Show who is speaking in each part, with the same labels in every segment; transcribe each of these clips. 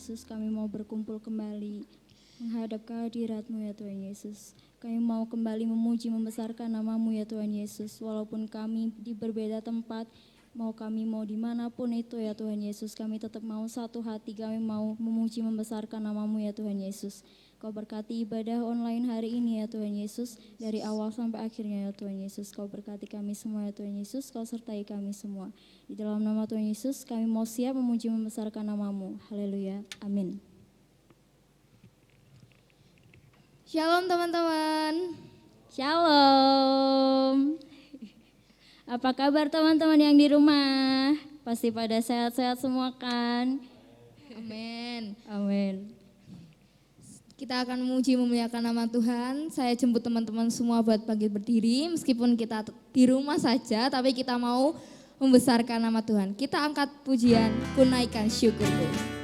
Speaker 1: Yesus, kami mau berkumpul kembali menghadap kehadirat-Mu ya Tuhan Yesus. Kami mau kembali memuji membesarkan nama-Mu ya Tuhan Yesus. Walaupun kami di berbeda tempat, kami mau dimanapun itu ya Tuhan Yesus, kami tetap mau satu hati, kami mau memuji membesarkan nama-Mu ya Tuhan Yesus. Kau berkati ibadah online hari ini ya Tuhan Yesus, dari awal sampai akhirnya ya Tuhan Yesus. Kau berkati kami semua ya Tuhan Yesus, Kau sertai kami semua. Di dalam nama Tuhan Yesus, kami mau siap memuji membesarkan nama-Mu. Haleluya, amin.
Speaker 2: Shalom teman-teman.
Speaker 1: Shalom. Apa kabar teman-teman yang di rumah? Pasti pada sehat-sehat semua kan?
Speaker 2: Amin.
Speaker 1: Amin.
Speaker 2: Kita akan memuji memuliakan nama Tuhan. Saya jemput teman-teman semua buat bangkit berdiri. Meskipun kita di rumah saja, tapi kita mau membesarkan nama Tuhan. Kita angkat pujian, ku naikkan syukurku.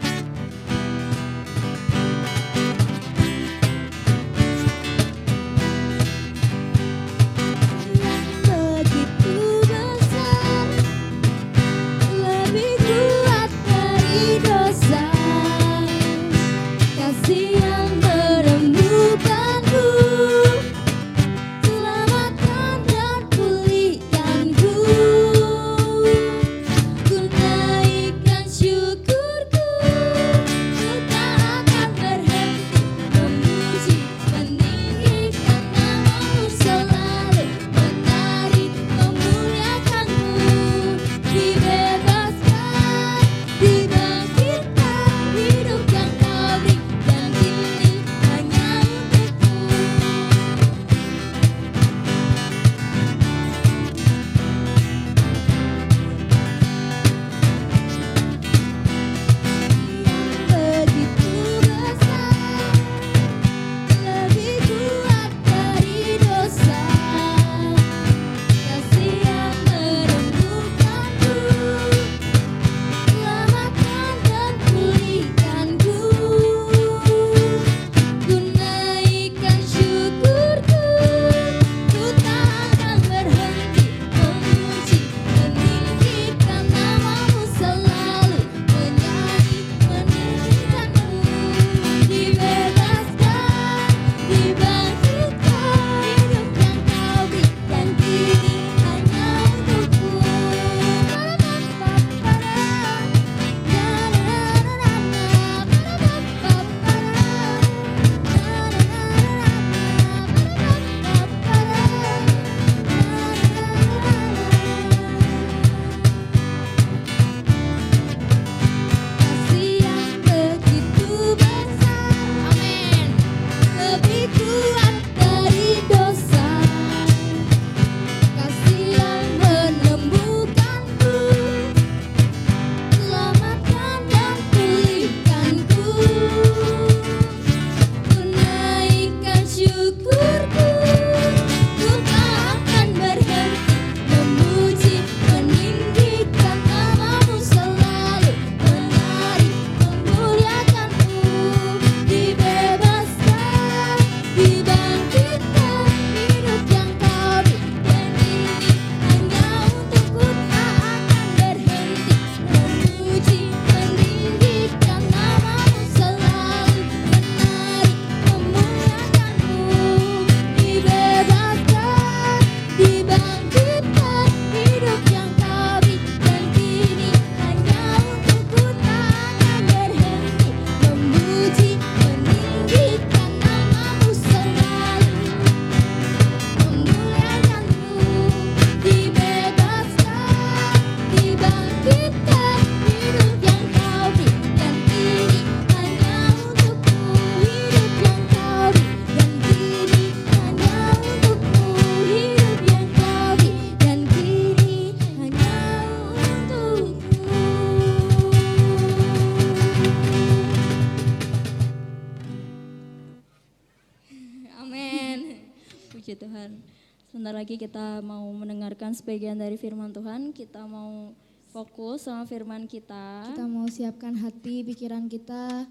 Speaker 1: Sebentar lagi kita mau mendengarkan sebagian dari firman Tuhan, kita mau fokus sama firman kita.
Speaker 2: Kita mau siapkan hati, pikiran kita,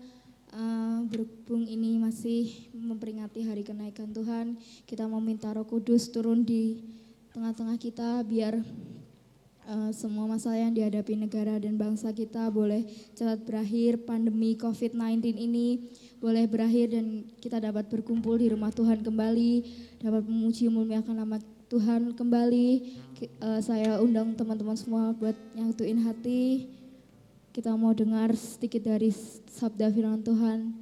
Speaker 2: berhubung ini masih memperingati hari kenaikan Tuhan. Kita mau minta Roh Kudus turun di tengah-tengah kita biar semua masalah yang dihadapi negara dan bangsa kita boleh cepat berakhir. Pandemi COVID-19 ini boleh berakhir dan kita dapat berkumpul di rumah Tuhan kembali, dapat memuji memuliakan nama Tuhan kembali. Saya undang teman-teman semua buat nyatuin hati. Kita mau dengar sedikit dari sabda firman Tuhan.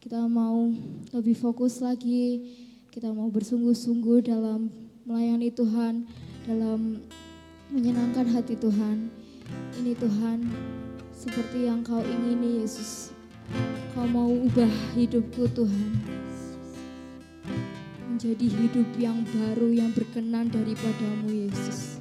Speaker 2: Kita mau lebih fokus lagi. Kita mau bersungguh-sungguh dalam melayani Tuhan, dalam menyenangkan hati Tuhan. Ini Tuhan, seperti yang Kau ingini Yesus. Kau mau ubah hidupku Tuhan, menjadi hidup yang baru, yang berkenan daripada-Mu Yesus.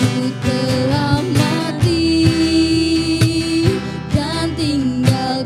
Speaker 2: Ku telah mati dan tinggal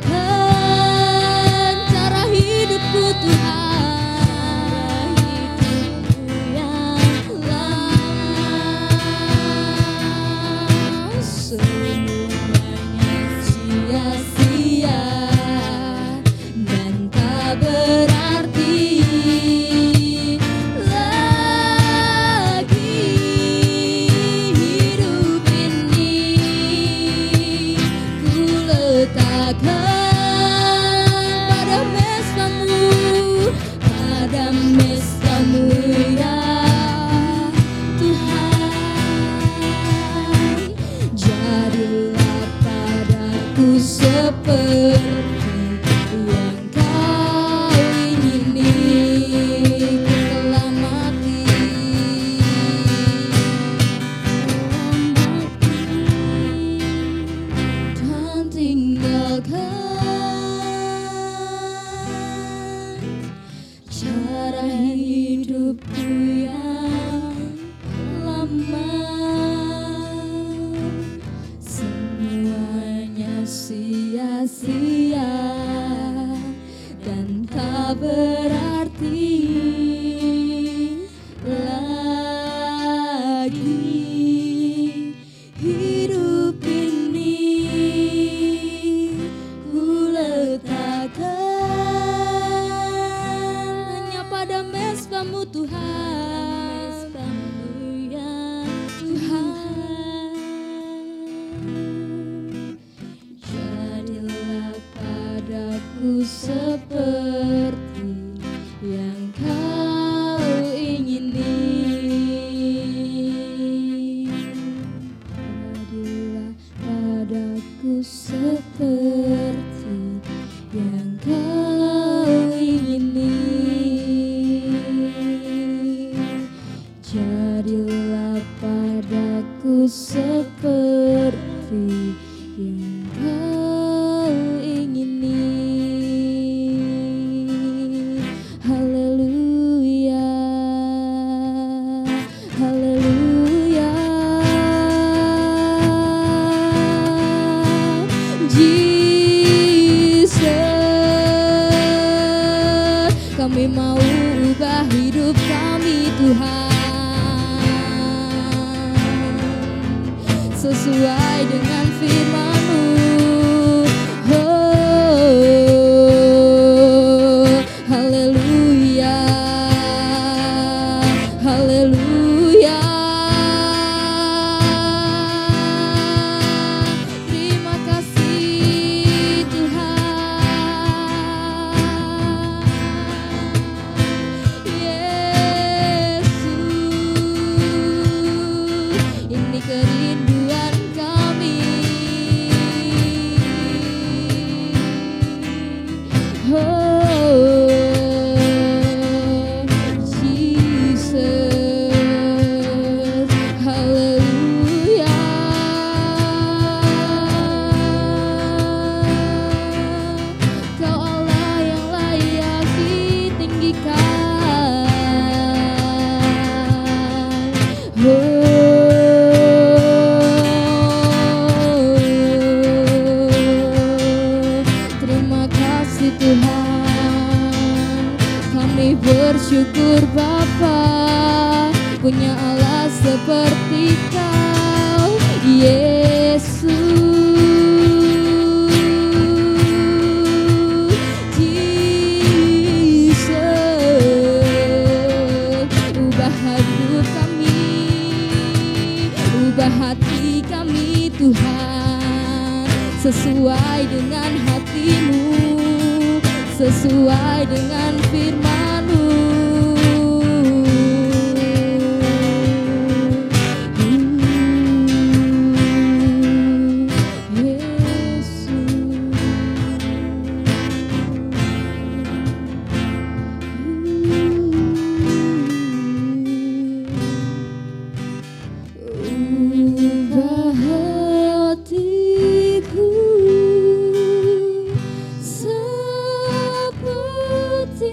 Speaker 1: hidupku yang lama, semuanya sia-sia dan tak berarti lagi. Hidup ini ku letakkan hanya pada mesbah-Mu Tuhan, ya Tuhan. Jadilah padaku seperti yang Kau ingini. Jadilah padaku seperti yang Kau ingini. Jadilah padaku seperti yang Kau ingini. Haleluya, haleluya. Jesus, kami mau ubah hidup kami Tuhan, sesuai dengan firman-Mu. Oh, haleluya, haleluya. Terima kasih Tuhan. Yesus, ini kerinduan kami. Oh, Jesus, haleluya. Kau Allah yang layak ditinggikan. Terima kasih Tuhan, kami bersyukur Bapa punya Allah seperti Kau, Yesus. Jesus, ubah hidup kami, ubah hati kami Tuhan, sesuai dengan hati-Mu, sesuai dengan firman-Mu. Ubah hatiku seperti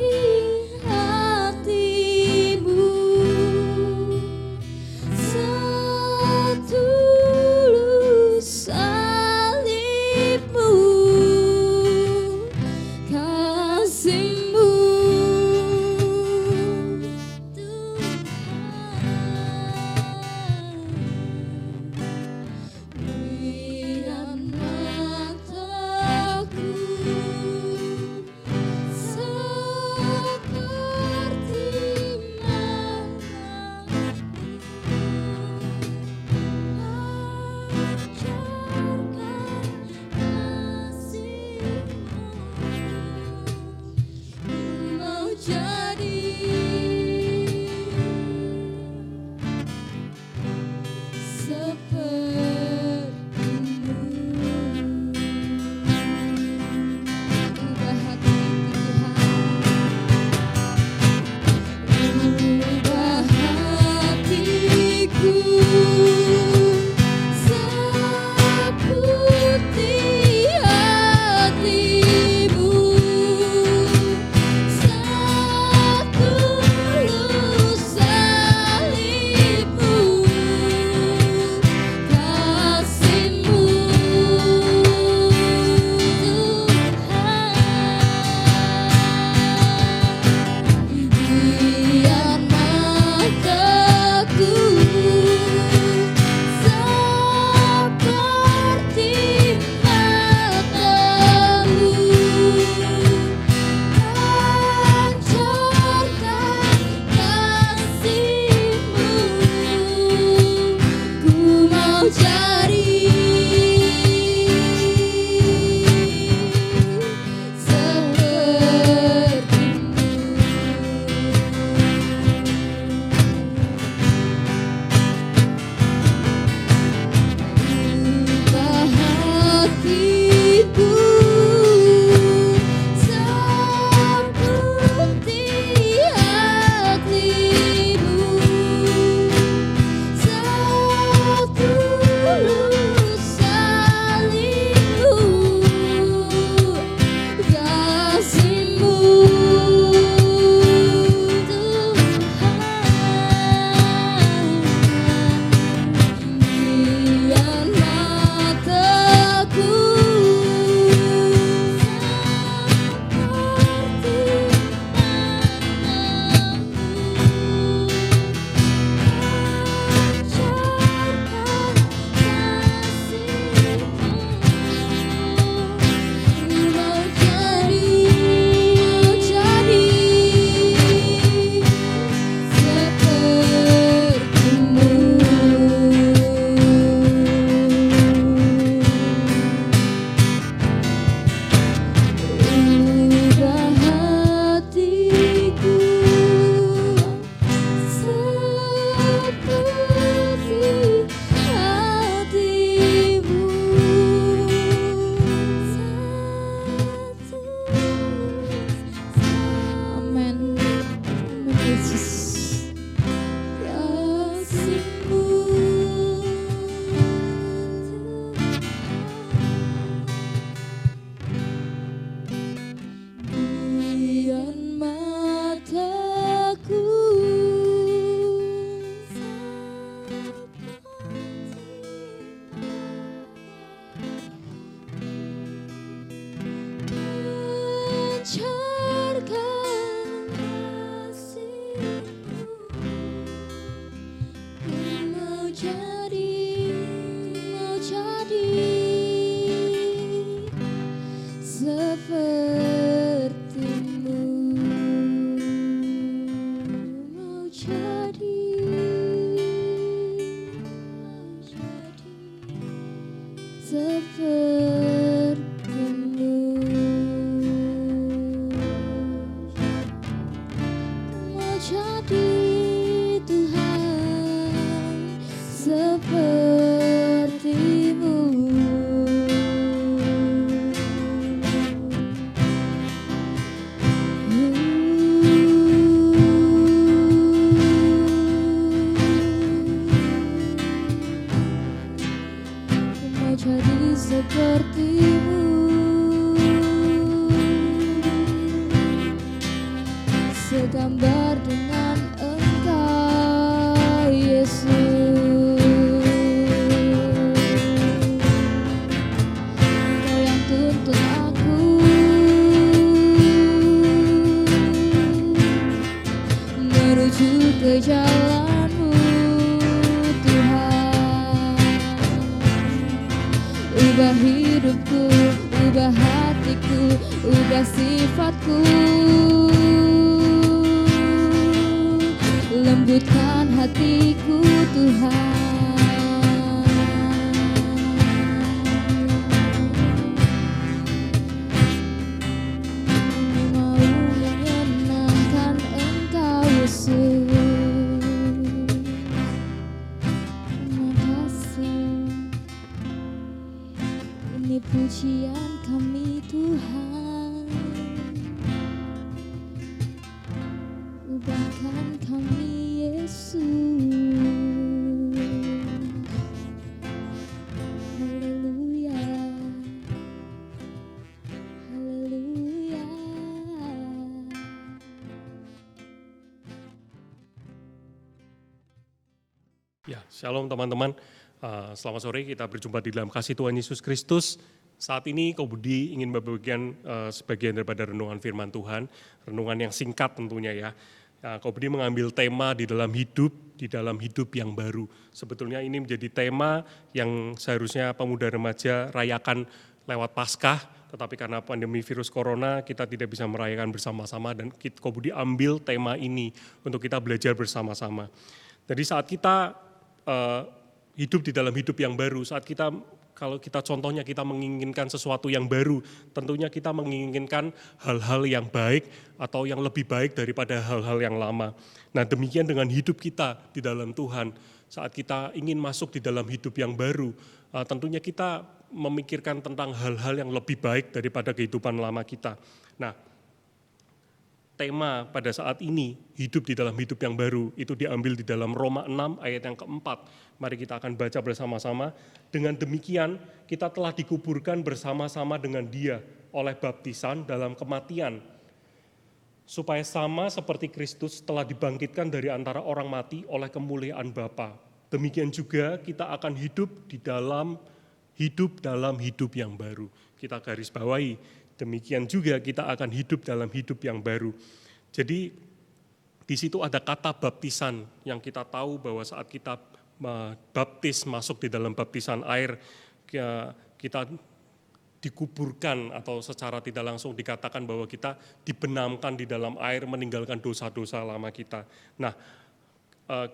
Speaker 1: mau jadi sepertimu, mau jadi sepertimu, mau jadi Tuhan sepertimu. Mau jadi sepertimu, segambar dengan Engkau Yesus. Engkau yang tuntun aku menuju ke jalan-Mu Tuhan. Ubah hidupku, ubah hatiku, ubah sifatku, lembutkan hatiku Tuhan. Mau menyenangkan Engkau Yesus. Terima kasih. Ini pujian kami Tuhan, ubahkan kami Yesus. Haleluya, haleluya.
Speaker 3: Ya, shalom teman-teman. Selamat sore, kita berjumpa di dalam kasih Tuhan Yesus Kristus. Saat ini Kau Budi ingin membagikan sebagian daripada renungan firman Tuhan, renungan yang singkat tentunya ya. Kau Budi mengambil tema di dalam hidup yang baru. Sebetulnya ini menjadi tema yang seharusnya pemuda remaja rayakan lewat Paskah, tetapi karena pandemi virus corona kita tidak bisa merayakan bersama-sama dan Kau Budi ambil tema ini untuk kita belajar bersama-sama. Jadi saat kita hidup di dalam hidup yang baru, saat kita, kalau kita contohnya kita menginginkan sesuatu yang baru, tentunya kita menginginkan hal-hal yang baik atau yang lebih baik daripada hal-hal yang lama. Nah demikian dengan hidup kita di dalam Tuhan, saat kita ingin masuk di dalam hidup yang baru, tentunya kita memikirkan tentang hal-hal yang lebih baik daripada kehidupan lama kita. Nah, tema pada saat ini, hidup di dalam hidup yang baru, itu diambil di dalam Roma 6 ayat yang keempat. Mari kita akan baca bersama-sama. Dengan demikian, kita telah dikuburkan bersama-sama dengan Dia oleh baptisan dalam kematian, supaya sama seperti Kristus telah dibangkitkan dari antara orang mati oleh kemuliaan Bapa. Demikian juga kita akan hidup dalam hidup yang baru. Kita garis bawahi. Demikian juga kita akan hidup dalam hidup yang baru. Jadi di situ ada kata baptisan yang kita tahu bahwa saat kita baptis masuk di dalam baptisan air, kita dikuburkan atau secara tidak langsung dikatakan bahwa kita dibenamkan di dalam air meninggalkan dosa-dosa lama kita. Nah,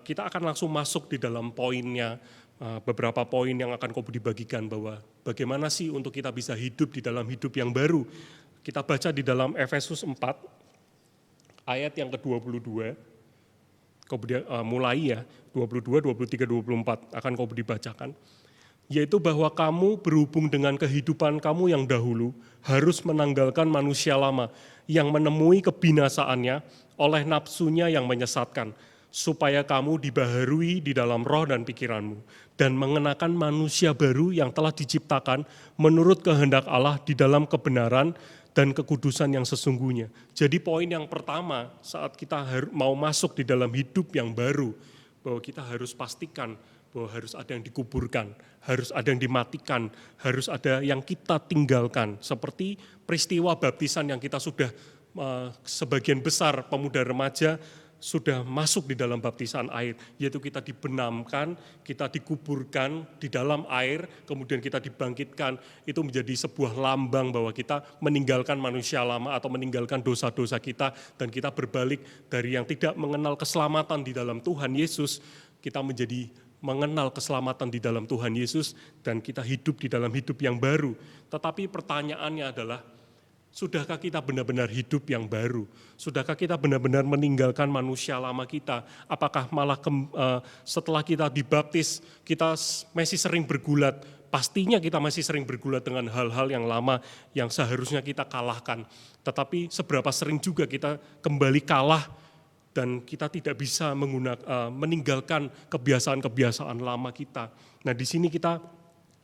Speaker 3: kita akan langsung masuk di dalam poinnya, beberapa poin yang akan Kau dibagikan bahwa bagaimana sih untuk kita bisa hidup di dalam hidup yang baru. Kita baca di dalam Efesus 4 ayat yang ke-22, Kau mulai ya, 22, 23, 24 akan Kau dibacakan. Yaitu bahwa kamu berhubung dengan kehidupan kamu yang dahulu harus menanggalkan manusia lama yang menemui kebinasaannya oleh nafsunya yang menyesatkan, supaya kamu dibaharui di dalam roh dan pikiranmu, dan mengenakan manusia baru yang telah diciptakan menurut kehendak Allah di dalam kebenaran dan kekudusan yang sesungguhnya. Jadi poin yang pertama saat kita mau masuk di dalam hidup yang baru, bahwa kita harus pastikan bahwa harus ada yang dikuburkan, harus ada yang dimatikan, harus ada yang kita tinggalkan. Seperti peristiwa baptisan yang kita sudah sebagian besar pemuda remaja sudah masuk di dalam baptisan air, yaitu kita dibenamkan, kita dikuburkan di dalam air, kemudian kita dibangkitkan, itu menjadi sebuah lambang bahwa kita meninggalkan manusia lama atau meninggalkan dosa-dosa kita, dan kita berbalik dari yang tidak mengenal keselamatan di dalam Tuhan Yesus, kita menjadi mengenal keselamatan di dalam Tuhan Yesus, dan kita hidup di dalam hidup yang baru. Tetapi pertanyaannya adalah, sudahkah kita benar-benar hidup yang baru? Sudahkah kita benar-benar meninggalkan manusia lama kita? Apakah malah setelah kita dibaptis, kita masih sering bergulat? Pastinya kita masih sering bergulat dengan hal-hal yang lama yang seharusnya kita kalahkan. Tetapi seberapa sering juga kita kembali kalah dan kita tidak bisa meninggalkan kebiasaan-kebiasaan lama kita. Nah, di sini kita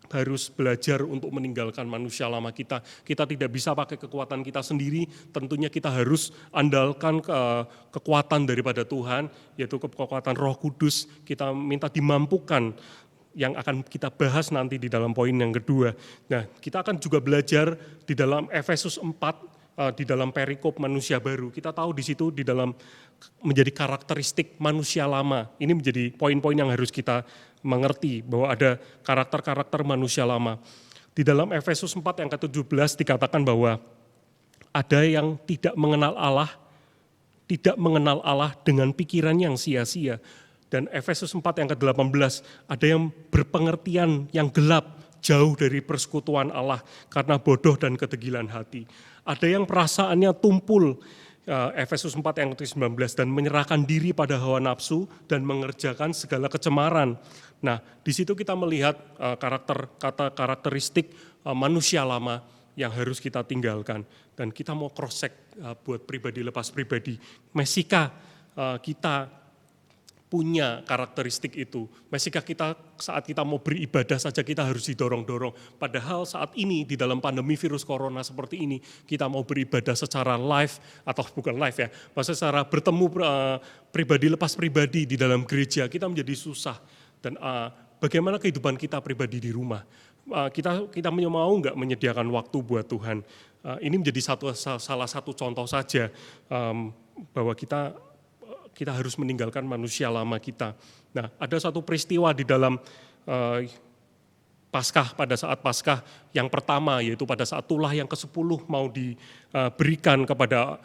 Speaker 3: harus belajar untuk meninggalkan manusia lama kita. Kita tidak bisa pakai kekuatan kita sendiri, tentunya kita harus andalkan kekuatan daripada Tuhan, yaitu kekuatan Roh Kudus. Kita minta dimampukan, yang akan kita bahas nanti di dalam poin yang kedua. Nah, kita akan juga belajar di dalam Efesus 4, di dalam perikop manusia baru. Kita tahu di situ di dalam menjadi karakteristik manusia lama. Ini menjadi poin-poin yang harus kita mengerti bahwa ada karakter-karakter manusia lama. Di dalam Efesus 4 yang ke-17 dikatakan bahwa ada yang tidak mengenal Allah dengan pikiran yang sia-sia. Dan Efesus 4 yang ke-18 ada yang berpengertian yang gelap, jauh dari persekutuan Allah karena bodoh dan kedegilan hati. Ada yang perasaannya tumpul, Efesus 4 yang ke-19, dan menyerahkan diri pada hawa nafsu dan mengerjakan segala kecemaran. Nah, di situ kita melihat karakteristik manusia lama yang harus kita tinggalkan. Dan kita mau cross check buat pribadi lepas pribadi. Masihkah kita punya karakteristik itu? Masihkah kita saat kita mau beribadah saja kita harus didorong-dorong? Padahal saat ini di dalam pandemi virus corona seperti ini, kita mau beribadah secara live, atau bukan live ya, maksudnya secara bertemu pribadi lepas pribadi di dalam gereja, kita menjadi susah. Dan bagaimana kehidupan kita pribadi di rumah? Kita mau nggak menyediakan waktu buat Tuhan? Ini menjadi salah satu contoh saja bahwa kita harus meninggalkan manusia lama kita. Nah, ada satu peristiwa di dalam Paskah, pada saat Paskah yang pertama, yaitu pada saat tulah yang ke-10 mau diberikan kepada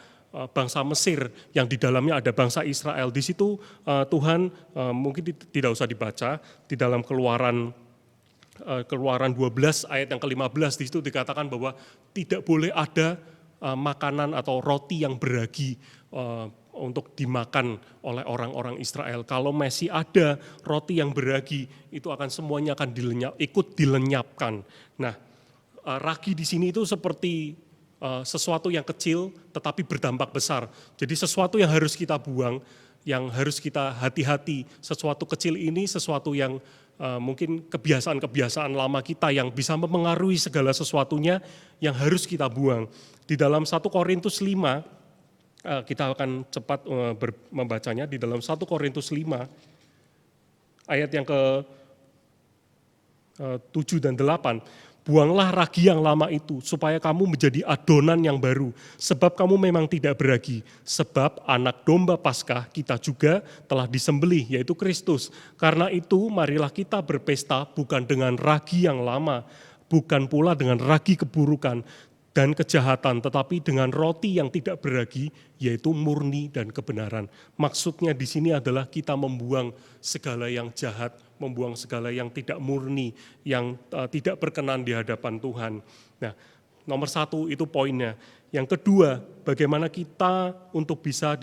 Speaker 3: bangsa Mesir, yang di dalamnya ada bangsa Israel. Di situ Tuhan, mungkin tidak usah dibaca, di dalam Keluaran 12 ayat yang ke-15, di situ dikatakan bahwa tidak boleh ada makanan atau roti yang beragi untuk dimakan oleh orang-orang Israel. Kalau masih ada roti yang beragi, itu akan semuanya akan ikut dilenyapkan. Nah, ragi di sini itu seperti sesuatu yang kecil tetapi berdampak besar. Jadi sesuatu yang harus kita buang, yang harus kita hati-hati. Sesuatu kecil ini sesuatu yang mungkin kebiasaan-kebiasaan lama kita yang bisa mempengaruhi segala sesuatunya yang harus kita buang. Di dalam 1 Korintus 5, kita akan cepat membacanya. Di dalam 1 Korintus 5 ayat yang ke-7 dan 8, buanglah ragi yang lama itu supaya kamu menjadi adonan yang baru, sebab kamu memang tidak beragi, sebab anak domba Paskah kita juga telah disembelih, yaitu Kristus. Karena itu marilah kita berpesta bukan dengan ragi yang lama, bukan pula dengan ragi keburukan dan kejahatan, tetapi dengan roti yang tidak beragi, yaitu murni dan kebenaran. Maksudnya di sini adalah kita membuang segala yang jahat, membuang segala yang tidak murni, yang tidak berkenan di hadapan Tuhan. Nah, nomor 1 itu poinnya. Yang kedua, bagaimana kita untuk bisa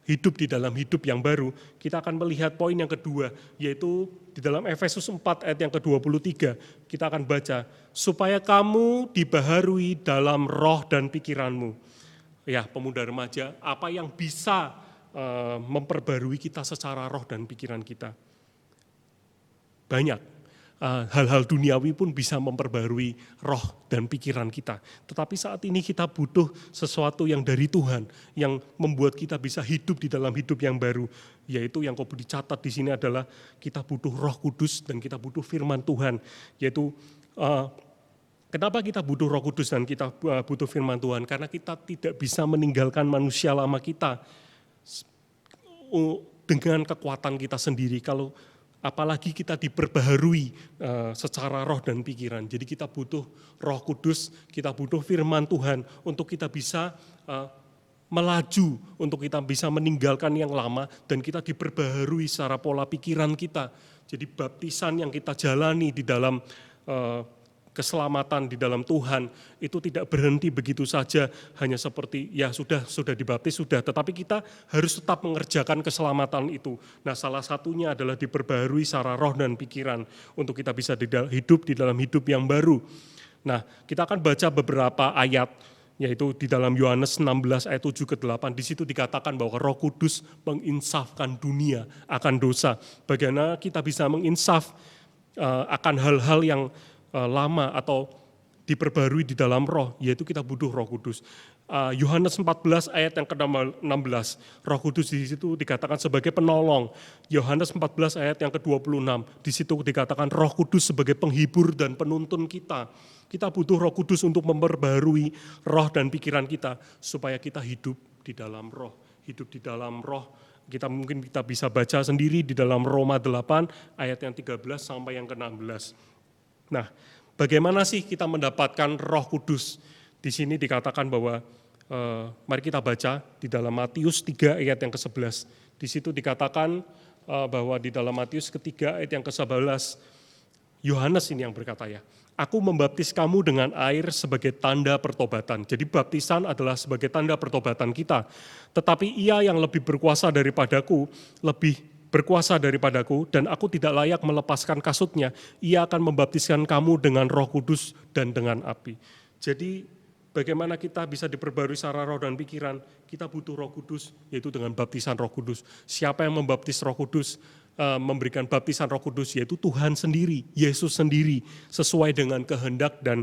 Speaker 3: hidup di dalam hidup yang baru, kita akan melihat poin yang kedua, yaitu di dalam Efesus 4 ayat yang ke-23, kita akan baca, supaya kamu dibaharui dalam roh dan pikiranmu. Ya, pemuda remaja, apa yang bisa memperbarui kita secara roh dan pikiran kita? Banyak. Hal-hal duniawi pun bisa memperbarui roh dan pikiran kita. Tetapi saat ini kita butuh sesuatu yang dari Tuhan, yang membuat kita bisa hidup di dalam hidup yang baru. Yaitu yang kau dicatat di sini adalah kita butuh Roh Kudus dan kita butuh firman Tuhan. Yaitu kenapa kita butuh Roh Kudus dan kita butuh firman Tuhan? Karena kita tidak bisa meninggalkan manusia lama kita. dengan kekuatan kita sendiri, kalau apalagi kita diperbaharui secara roh dan pikiran. Jadi kita butuh Roh Kudus, kita butuh firman Tuhan untuk kita bisa melaju, untuk kita bisa meninggalkan yang lama, dan kita diperbaharui secara pola pikiran kita. Jadi baptisan yang kita jalani di dalam keselamatan di dalam Tuhan itu tidak berhenti begitu saja, hanya seperti ya sudah dibaptis sudah, tetapi kita harus tetap mengerjakan keselamatan itu. Nah, salah satunya adalah diperbaharui secara roh dan pikiran untuk kita bisa hidup di dalam hidup yang baru. Nah, kita akan baca beberapa ayat, yaitu di dalam Yohanes 16 ayat 7 ke 8, di situ dikatakan bahwa Roh Kudus menginsafkan dunia akan dosa. Bagaimana kita bisa menginsaf akan hal-hal yang lama atau diperbarui di dalam roh, yaitu kita butuh Roh Kudus. Yohanes 14 ayat yang ke-16, Roh Kudus di situ dikatakan sebagai penolong. Yohanes 14 ayat yang ke-26, di situ dikatakan Roh Kudus sebagai penghibur dan penuntun kita. Kita butuh Roh Kudus untuk memperbarui roh dan pikiran kita supaya kita hidup di dalam roh. Hidup di dalam roh, mungkin kita bisa baca sendiri di dalam Roma 8 ayat yang 13 sampai yang ke-16. Nah, bagaimana sih kita mendapatkan Roh Kudus? Di sini dikatakan bahwa, mari kita baca di dalam Matius 3 ayat yang ke-11. Di situ dikatakan bahwa di dalam Matius 3 ayat yang ke-11, Yohanes ini yang berkata ya, aku membaptis kamu dengan air sebagai tanda pertobatan. Jadi baptisan adalah sebagai tanda pertobatan kita. Tetapi ia yang lebih berkuasa daripadaku, dan aku tidak layak melepaskan kasutnya, ia akan membaptiskan kamu dengan Roh Kudus dan dengan api. Jadi bagaimana kita bisa diperbarui secara roh dan pikiran? Kita butuh Roh Kudus, yaitu dengan baptisan Roh Kudus. Siapa yang membaptis Roh Kudus, memberikan baptisan Roh Kudus, yaitu Tuhan sendiri, Yesus sendiri, sesuai dengan kehendak dan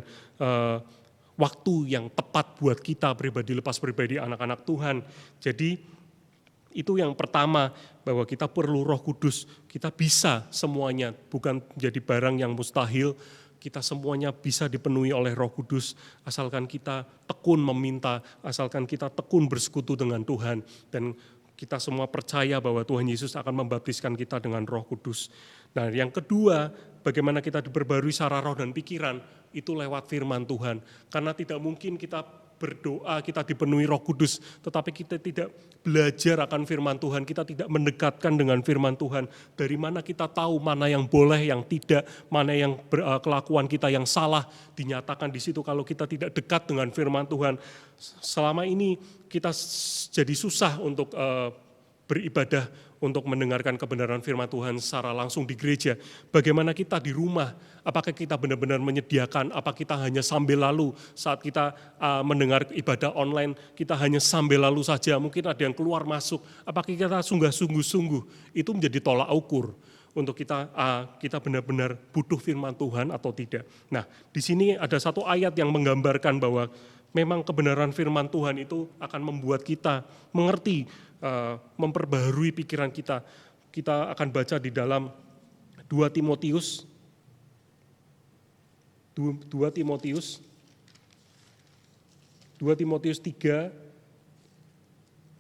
Speaker 3: waktu yang tepat buat kita pribadi lepas pribadi anak-anak Tuhan. Jadi itu yang pertama, bahwa kita perlu Roh Kudus. Kita bisa semuanya, bukan jadi barang yang mustahil. Kita semuanya bisa dipenuhi oleh Roh Kudus, asalkan kita tekun meminta, asalkan kita tekun bersekutu dengan Tuhan. Dan kita semua percaya bahwa Tuhan Yesus akan membaptiskan kita dengan Roh Kudus. Nah, yang kedua, bagaimana kita diperbarui secara roh dan pikiran, itu lewat firman Tuhan. Karena tidak mungkin kita berdoa, kita dipenuhi Roh Kudus, tetapi kita tidak belajar akan firman Tuhan, kita tidak mendekatkan dengan firman Tuhan. Dari mana kita tahu mana yang boleh, yang tidak, mana yang kelakuan kita yang salah, dinyatakan di situ kalau kita tidak dekat dengan firman Tuhan. Selama ini kita jadi susah untuk beribadah, untuk mendengarkan kebenaran firman Tuhan secara langsung di gereja. Bagaimana kita di rumah, apakah kita benar-benar menyediakan, apa kita hanya sambil lalu saat kita mendengar ibadah online, kita hanya sambil lalu saja, mungkin ada yang keluar masuk, apakah kita sungguh-sungguh, itu menjadi tolak ukur untuk kita benar-benar butuh firman Tuhan atau tidak. Nah, di sini ada satu ayat yang menggambarkan bahwa memang kebenaran firman Tuhan itu akan membuat kita mengerti, memperbaharui pikiran kita. Kita akan baca di dalam 2 Timotius 3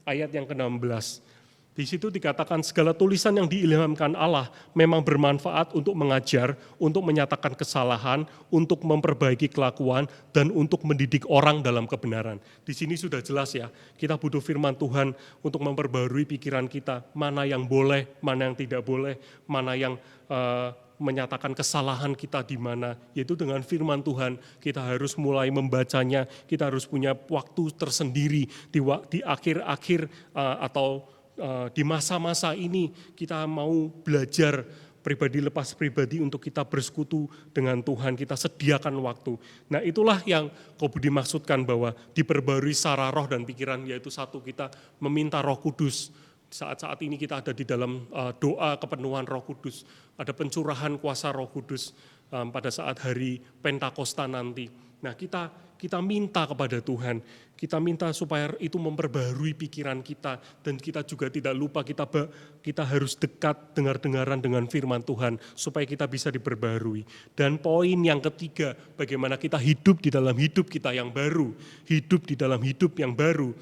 Speaker 3: ayat yang ke-16. Di situ dikatakan segala tulisan yang diilhamkan Allah memang bermanfaat untuk mengajar, untuk menyatakan kesalahan, untuk memperbaiki kelakuan, dan untuk mendidik orang dalam kebenaran. Di sini sudah jelas ya, kita butuh firman Tuhan untuk memperbarui pikiran kita, mana yang boleh, mana yang tidak boleh, mana yang menyatakan kesalahan kita di mana, yaitu dengan firman Tuhan. Kita harus mulai membacanya, kita harus punya waktu tersendiri di akhir-akhir atau di masa-masa ini kita mau belajar pribadi lepas pribadi untuk kita bersekutu dengan Tuhan, kita sediakan waktu. Nah, itulah yang Ko Budi maksudkan bahwa diperbarui secara roh dan pikiran, yaitu satu, kita meminta Roh Kudus. Saat-saat ini kita ada di dalam doa kepenuhan Roh Kudus, ada pencurahan kuasa Roh Kudus pada saat hari Pentakosta nanti. Nah, kita minta kepada Tuhan, kita minta supaya itu memperbaharui pikiran kita, dan kita juga tidak lupa kita harus dekat dengar-dengaran dengan firman Tuhan supaya kita bisa diperbaharui. Dan poin yang ketiga, bagaimana kita hidup di dalam hidup kita yang baru, hidup di dalam hidup yang baru.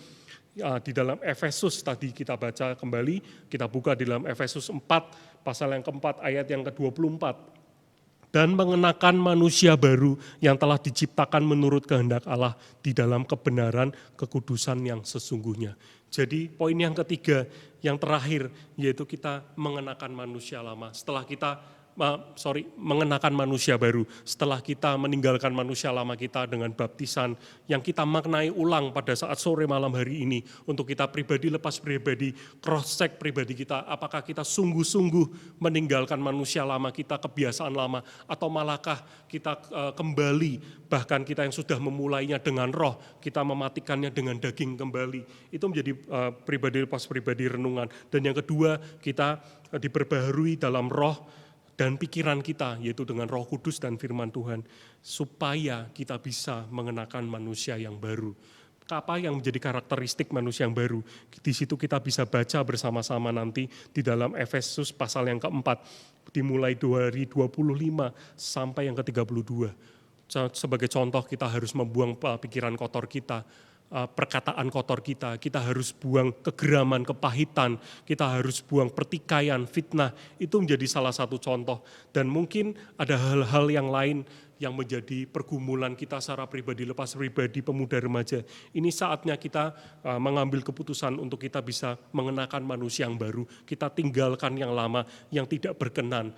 Speaker 3: di dalam Efesus tadi kita baca kembali, kita buka di dalam Efesus 4, pasal yang keempat, ayat yang ke-24. Dan mengenakan manusia baru yang telah diciptakan menurut kehendak Allah di dalam kebenaran kekudusan yang sesungguhnya. Jadi poin yang ketiga, yang terakhir, yaitu kita mengenakan manusia lama. Setelah kita mengenakan manusia baru, setelah kita meninggalkan manusia lama kita dengan baptisan yang kita maknai ulang pada saat sore malam hari ini untuk kita pribadi lepas pribadi, cross check pribadi kita, apakah kita sungguh-sungguh meninggalkan manusia lama kita, kebiasaan lama, atau malahkah kita kembali, bahkan kita yang sudah memulainya dengan roh, kita mematikannya dengan daging kembali. Itu menjadi pribadi lepas pribadi renungan. Dan yang kedua, kita diperbaharui dalam roh dan pikiran kita, yaitu dengan Roh Kudus dan firman Tuhan, supaya kita bisa mengenakan manusia yang baru. Apa yang menjadi karakteristik manusia yang baru? Di situ kita bisa baca bersama-sama nanti di dalam Efesus pasal yang keempat, dimulai dari 25 sampai yang ke-32. Sebagai contoh, kita harus membuang pikiran kotor kita, perkataan kotor kita harus buang kegeraman, kepahitan, kita harus buang pertikaian, fitnah, itu menjadi salah satu contoh. Dan mungkin ada hal-hal yang lain yang menjadi pergumulan kita secara pribadi, lepas pribadi, pemuda remaja. Ini saatnya kita mengambil keputusan untuk kita bisa mengenakan manusia yang baru, kita tinggalkan yang lama, yang tidak berkenan.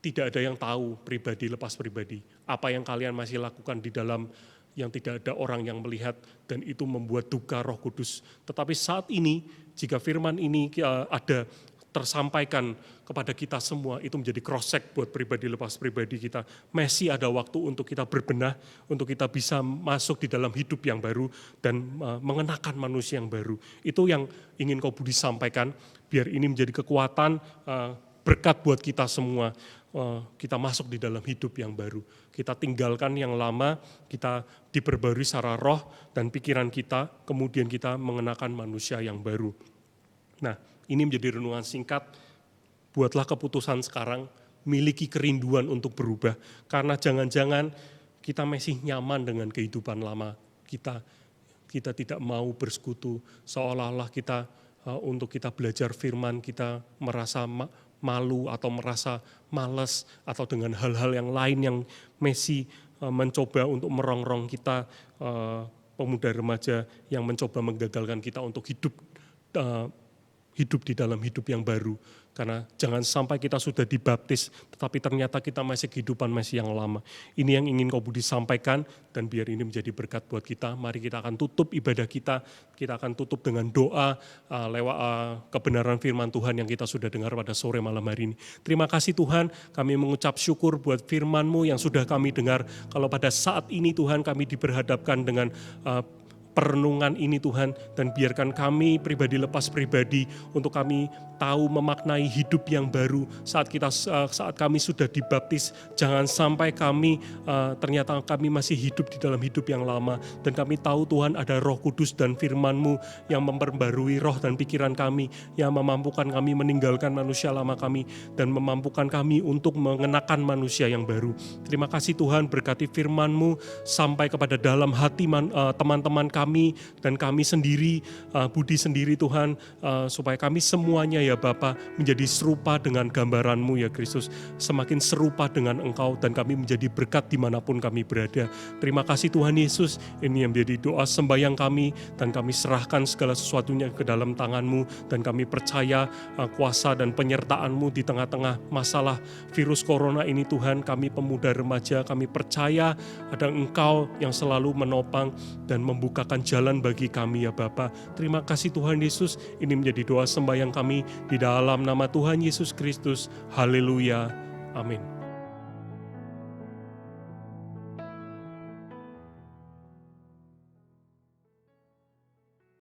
Speaker 3: Tidak ada yang tahu pribadi lepas pribadi, apa yang kalian masih lakukan di dalam yang tidak ada orang yang melihat, dan itu membuat duka Roh Kudus. Tetapi saat ini, jika firman ini ada tersampaikan kepada kita semua, itu menjadi cross-check buat pribadi lepas pribadi kita. Masih ada waktu untuk kita berbenah, untuk kita bisa masuk di dalam hidup yang baru, dan mengenakan manusia yang baru. Itu yang ingin Kau Budi sampaikan, biar ini menjadi kekuatan, berkat buat kita semua. Kita masuk di dalam hidup yang baru. Kita tinggalkan yang lama, kita diperbarui secara roh dan pikiran kita, kemudian kita mengenakan manusia yang baru. Nah, ini menjadi renungan singkat. Buatlah keputusan sekarang, miliki kerinduan untuk berubah. Karena jangan-jangan kita masih nyaman dengan kehidupan lama kita. Kita tidak mau bersekutu, seolah-olah kita untuk kita belajar firman, kita merasa malu atau merasa malas, atau dengan hal-hal yang lain yang masih mencoba untuk merongrong kita, pemuda remaja yang mencoba menggagalkan kita untuk hidup di dalam hidup yang baru. Karena jangan sampai kita sudah dibaptis, tetapi ternyata kita masih kehidupan masih yang lama. Ini yang ingin Kau Budi sampaikan, dan biar ini menjadi berkat buat kita. Mari kita akan tutup ibadah kita akan tutup dengan doa lewat kebenaran firman Tuhan yang kita sudah dengar pada sore malam hari ini. Terima kasih Tuhan, kami mengucap syukur buat firman-Mu yang sudah kami dengar. Kalau pada saat ini Tuhan kami diperhadapkan dengan perenungan ini Tuhan, dan biarkan kami pribadi lepas pribadi untuk kami tahu memaknai hidup yang baru saat kami sudah dibaptis. Jangan sampai kami ternyata kami masih hidup di dalam hidup yang lama, dan kami tahu Tuhan ada Roh Kudus dan firman-Mu yang memperbarui roh dan pikiran kami, yang memampukan kami meninggalkan manusia lama kami dan memampukan kami untuk mengenakan manusia yang baru. Terima kasih Tuhan, berkati firman-Mu sampai kepada dalam hati teman-teman kami dan kami sendiri, Budi sendiri Tuhan, supaya kami semuanya ya Bapa menjadi serupa dengan gambaran-Mu ya Kristus, semakin serupa dengan Engkau, dan kami menjadi berkat dimanapun kami berada. Terima kasih Tuhan Yesus, ini yang menjadi doa sembahyang kami, dan kami serahkan segala sesuatunya ke dalam tangan-Mu, dan kami percaya kuasa dan penyertaan-Mu di tengah-tengah masalah virus corona ini Tuhan. Kami pemuda remaja, kami percaya ada Engkau yang selalu menopang dan membukakan jalan bagi kami ya Bapa. Terima kasih Tuhan Yesus, ini menjadi doa sembahyang kami di dalam nama Tuhan Yesus Kristus. Haleluya. Amin.